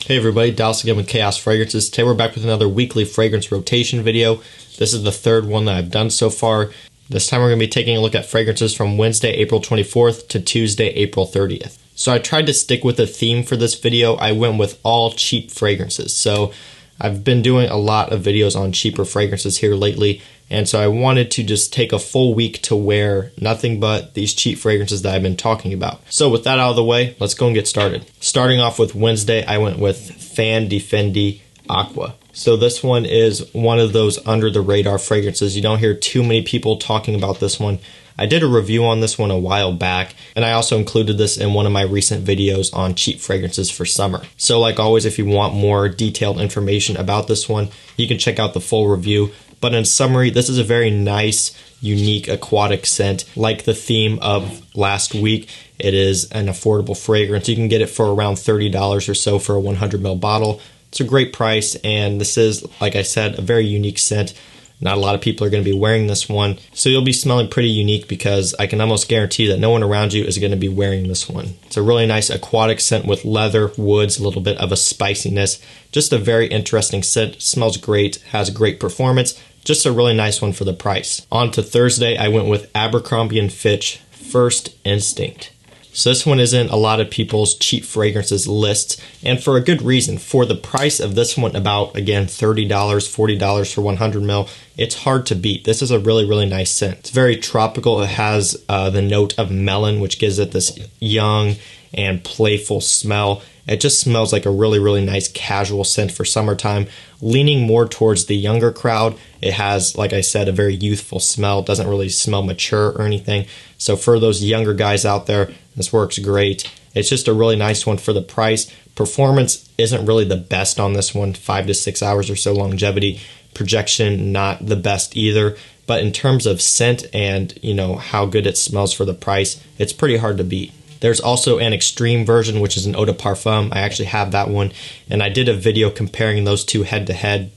Hey everybody, Dallas again with Chaos Fragrances. Today we're back with another weekly fragrance rotation video. This is the third one that I've done so far. This time we're going to be taking a look at fragrances from Wednesday, April 24th to Tuesday, April 30th. So I tried to stick with a theme for this video. I went with all cheap fragrances. So I've been doing a lot of videos on cheaper fragrances here lately, and so I wanted to just take a full week to wear nothing but these cheap fragrances that I've been talking about. So with that out of the way, let's go and get started. Starting off with Wednesday, I went with Fan de Fendi Aqua. So this one is one of those under the radar fragrances. You don't hear too many people talking about this one. I did a review on this one a while back, and I also included this in one of my recent videos on cheap fragrances for summer. So like always, if you want more detailed information about this one, you can check out the full review. But in summary, this is a very nice, unique aquatic scent. Like the theme of last week, it is an affordable fragrance. You can get it for around $30 or so for a 100ml bottle. It's a great price, and this is, like I said, a very unique scent. Not a lot of people are going to be wearing this one, so you'll be smelling pretty unique because I can almost guarantee that no one around you is going to be wearing this one. It's a really nice aquatic scent with leather, woods, a little bit of a spiciness. Just a very interesting scent. Smells great, has great performance. Just a really nice one for the price. On to Thursday, I went with Abercrombie & Fitch First Instinct. So this one is in a lot of people's cheap fragrances lists, and for a good reason. For the price of this one, about, again, $30, $40 for 100ml, it's hard to beat. This is a really, really nice scent. It's very tropical. It has the note of melon, which gives it this young and playful smell. It just smells like a really, really nice casual scent for summertime, leaning more towards the younger crowd. It has, like I said, a very youthful smell. It doesn't really smell mature or anything. So for those younger guys out there, this works great. It's just a really nice one for the price. Performance isn't really the best on this one, 5 to 6 hours or so longevity. Projection, not the best either. But in terms of scent and, how good it smells for the price, it's pretty hard to beat. There's also an extreme version, which is an eau de parfum. I actually have that one, and I did a video comparing those two head to head,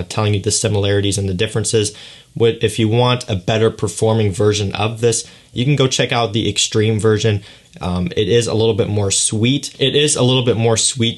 telling you the similarities and the differences. If you want a better performing version of this, you can go check out the extreme version. It is a little bit more sweet.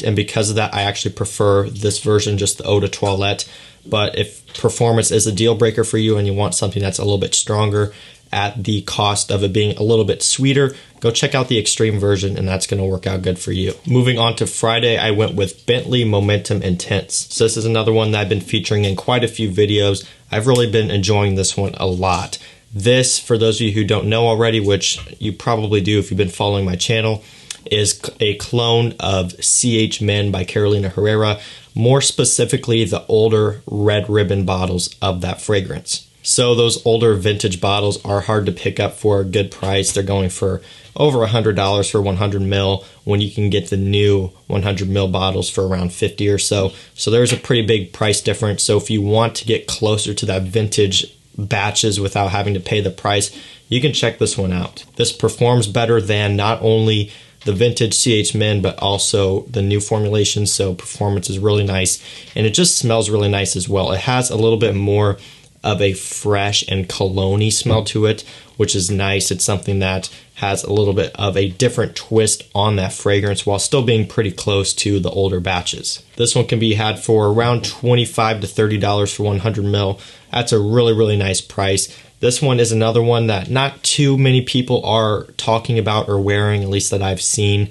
And because of that, I actually prefer this version, just the eau de toilette. But if performance is a deal breaker for you and you want something that's a little bit stronger at the cost of it being a little bit sweeter, go check out the extreme version, and that's going to work out good for you. Moving on to Friday, I went with Bentley Momentum Intense. So this is another one that I've been featuring in quite a few videos. I've really been enjoying this one a lot. This, for those of you who don't know already, which you probably do if you've been following my channel, is a clone of CH Men by Carolina Herrera, more specifically the older red ribbon bottles of that fragrance. So those older vintage bottles are hard to pick up for a good price. They're going for over $100 for 100ml when you can get the new 100ml bottles for around $50 or so. So there's a pretty big price difference. So if you want to get closer to that vintage batches without having to pay the price, you can check this one out. This performs better than not only the vintage CH Men, but also the new formulation. So performance is really nice, and it just smells really nice as well. It has a little bit more of a fresh and cologne-y smell to it, which is nice. It's something that has a little bit of a different twist on that fragrance while still being pretty close to the older batches. This one can be had for around $25 to $30 for 100ml. That's a really, really nice price. This one is another one that not too many people are talking about or wearing, at least that I've seen.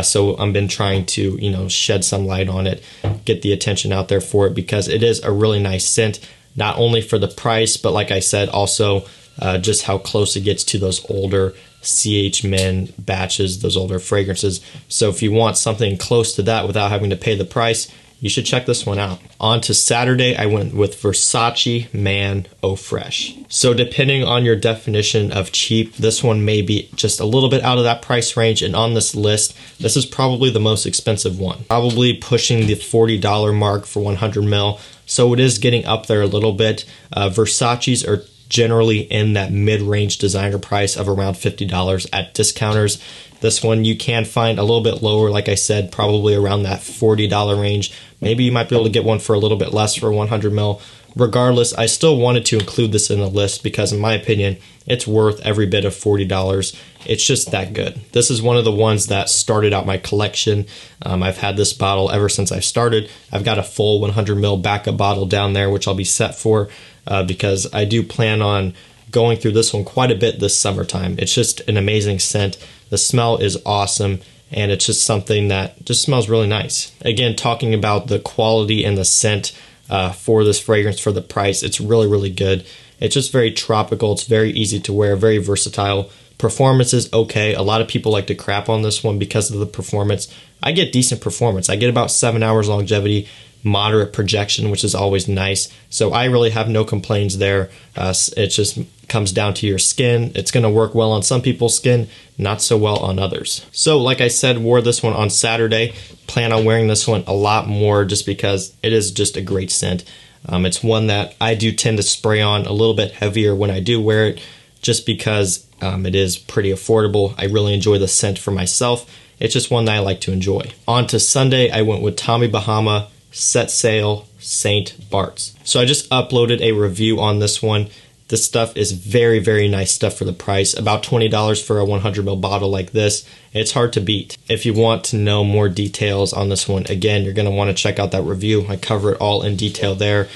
So I've been trying to, shed some light on it, get the attention out there for it, because it is a really nice scent. Not only for the price, but like I said, also just how close it gets to those older CH Men batches, those older fragrances. So if you want something close to that without having to pay the price, you should check this one out. On to Saturday, I went with Versace Man Eau Fresh. So depending on your definition of cheap, this one may be just a little bit out of that price range. And on this list, this is probably the most expensive one. Probably pushing the $40 mark for 100ml. So it is getting up there a little bit. Versace's are generally in that mid-range designer price of around $50 at discounters. This one you can find a little bit lower, like I said, probably around that $40 range. Maybe you might be able to get one for a little bit less for 100ml, regardless, I still wanted to include this in the list because in my opinion, it's worth every bit of $40. It's just that good. This is one of the ones that started out my collection. I've had this bottle ever since I started. I've got a full 100 ml backup bottle down there, which I'll be set for because I do plan on going through this one quite a bit this summertime. It's just an amazing scent. The smell is awesome, and it's just something that just smells really nice. Again, talking about the quality and the scent for this fragrance for the price, it's really, really good. It's just very tropical. It's very easy to wear, very versatile. Performance is okay. A lot of people like to crap on this one because of the performance. I get decent performance. I get about 7 hours longevity, moderate projection, which is always nice. So I really have no complaints there. It just comes down to your skin. It's going to work well on some people's skin, not so well on others. So like I said, wore this one on Saturday. Plan on wearing this one a lot more just because it is just a great scent. It's one that I do tend to spray on a little bit heavier when I do wear it just because it is pretty affordable. I really enjoy the scent for myself. It's just one that I like to enjoy. On to Sunday, I went with Tommy Bahama Set Sail St. Bart's. So I just uploaded a review on this one. This stuff is very, very nice stuff for the price. About $20 for a 100 ml bottle like this. It's hard to beat. If you want to know more details on this one, again, you're going to want to check out that review. I cover it all in detail there.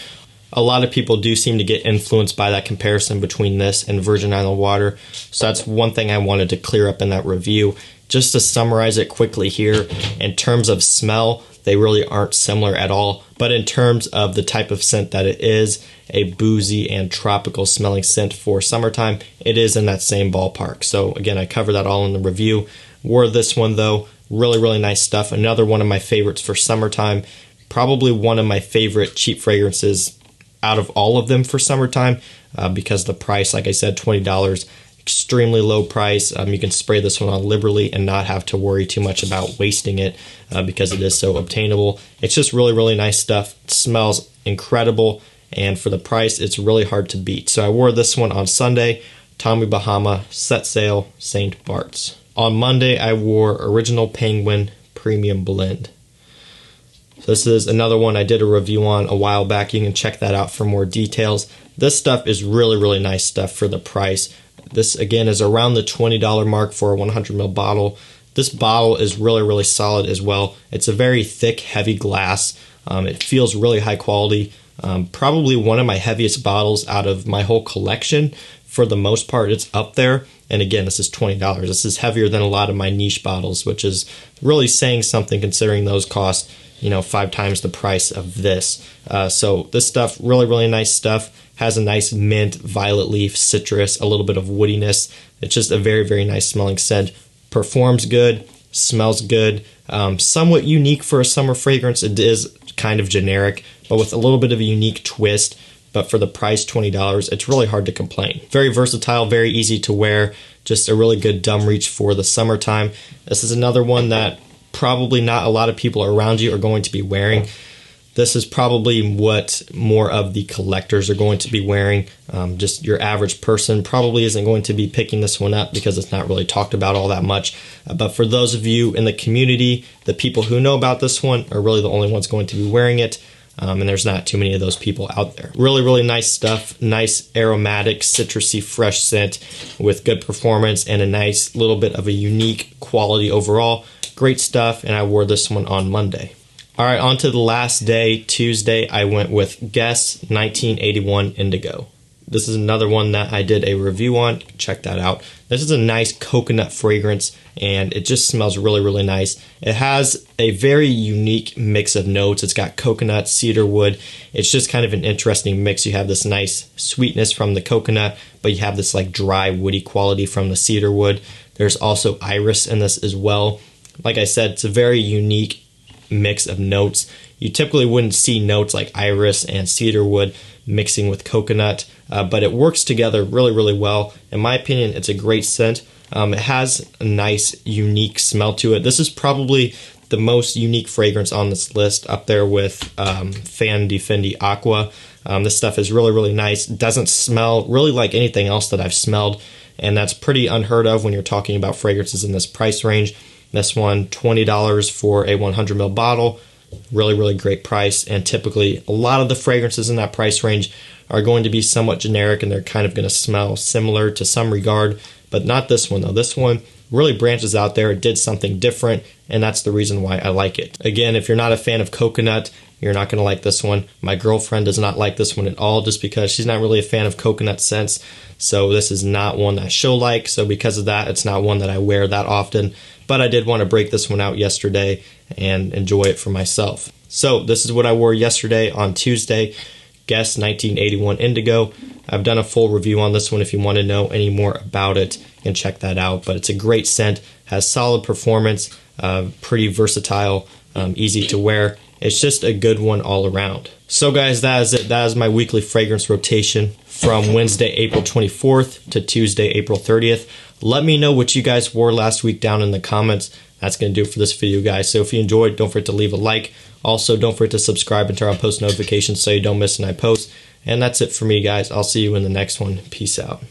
A lot of people do seem to get influenced by that comparison between this and Virgin Island water. So that's one thing I wanted to clear up in that review. Just to summarize it quickly here, in terms of smell, they really aren't similar at all. But in terms of the type of scent that it is, a boozy and tropical smelling scent for summertime, it is in that same ballpark. So again, I covered that all in the review. Wore this one though, really, really nice stuff. Another one of my favorites for summertime. Probably one of my favorite cheap fragrances out of all of them for summertime because the price, like I said, $20. Extremely low price. You can spray this one on liberally and not have to worry too much about wasting it because it is so obtainable. It's just really, really nice stuff. It smells incredible, and for the price, it's really hard to beat. So I wore this one on Sunday, Tommy Bahama Set Sail St. Bart's. On Monday, I wore Original Penguin Premium Blend. So this is another one I did a review on a while back. You can check that out for more details. This stuff is really, really nice stuff for the price. This, again, is around the $20 mark for a 100 ml bottle. This bottle is really, really solid as well. It's a very thick, heavy glass. It feels really high quality. Probably one of my heaviest bottles out of my whole collection. For the most part, it's up there. And again, this is $20. This is heavier than a lot of my niche bottles, which is really saying something considering those cost, 5 times the price of this. So this stuff, really, really nice stuff. Has a nice mint, violet leaf, citrus, a little bit of woodiness. It's just a very, very nice smelling scent. Performs good, smells good. Somewhat unique for a summer fragrance. It is kind of generic, but with a little bit of a unique twist. But for the price, $20, it's really hard to complain. Very versatile, very easy to wear. Just a really good dumb reach for the summertime. This is another one that probably not a lot of people around you are going to be wearing. This is probably what more of the collectors are going to be wearing. Just your average person probably isn't going to be picking this one up because it's not really talked about all that much. But for those of you in the community, the people who know about this one are really the only ones going to be wearing it. And there's not too many of those people out there. Really, really nice stuff. Nice aromatic, citrusy, fresh scent with good performance and a nice little bit of a unique quality overall. Great stuff, and I wore this one on Monday. All right, on to the last day, Tuesday, I went with Guess 1981 Indigo. This is another one that I did a review on. Check that out. This is a nice coconut fragrance, and it just smells really, really nice. It has a very unique mix of notes. It's got coconut, cedar wood. It's just kind of an interesting mix. You have this nice sweetness from the coconut, but you have this like dry, woody quality from the cedar wood. There's also iris in this as well. Like I said, it's a very unique mix of notes. You typically wouldn't see notes like iris and cedarwood mixing with coconut, but it works together really, really well. In my opinion, it's a great scent. It has a nice, unique smell to it. This is probably the most unique fragrance on this list, up there with Fan di Fendi Aqua. This stuff is really, really nice. It doesn't smell really like anything else that I've smelled, and that's pretty unheard of when you're talking about fragrances in this price range. This one, $20 for a 100 ml bottle. Really, really great price. And typically, a lot of the fragrances in that price range are going to be somewhat generic, and they're kind of going to smell similar to some regard, but not this one though. This one really branches out there. It did something different, and that's the reason why I like it. Again, if you're not a fan of coconut, you're not going to like this one. My girlfriend does not like this one at all, just because she's not really a fan of coconut scents. So this is not one that she'll like. So because of that, it's not one that I wear that often. But I did want to break this one out yesterday and enjoy it for myself. So this is what I wore yesterday on Tuesday. Guess 1981 Indigo. I've done a full review on this one if you want to know any more about it, and check that out. But it's a great scent, has solid performance, pretty versatile, easy to wear. It's just a good one all around. So guys, that is it. That is my weekly fragrance rotation from Wednesday, April 24th to Tuesday, April 30th. Let me know what you guys wore last week down in the comments. That's going to do it for this video, guys. So if you enjoyed, don't forget to leave a like. Also, don't forget to subscribe and turn on post notifications so you don't miss when I post. And that's it for me, guys. I'll see you in the next one. Peace out.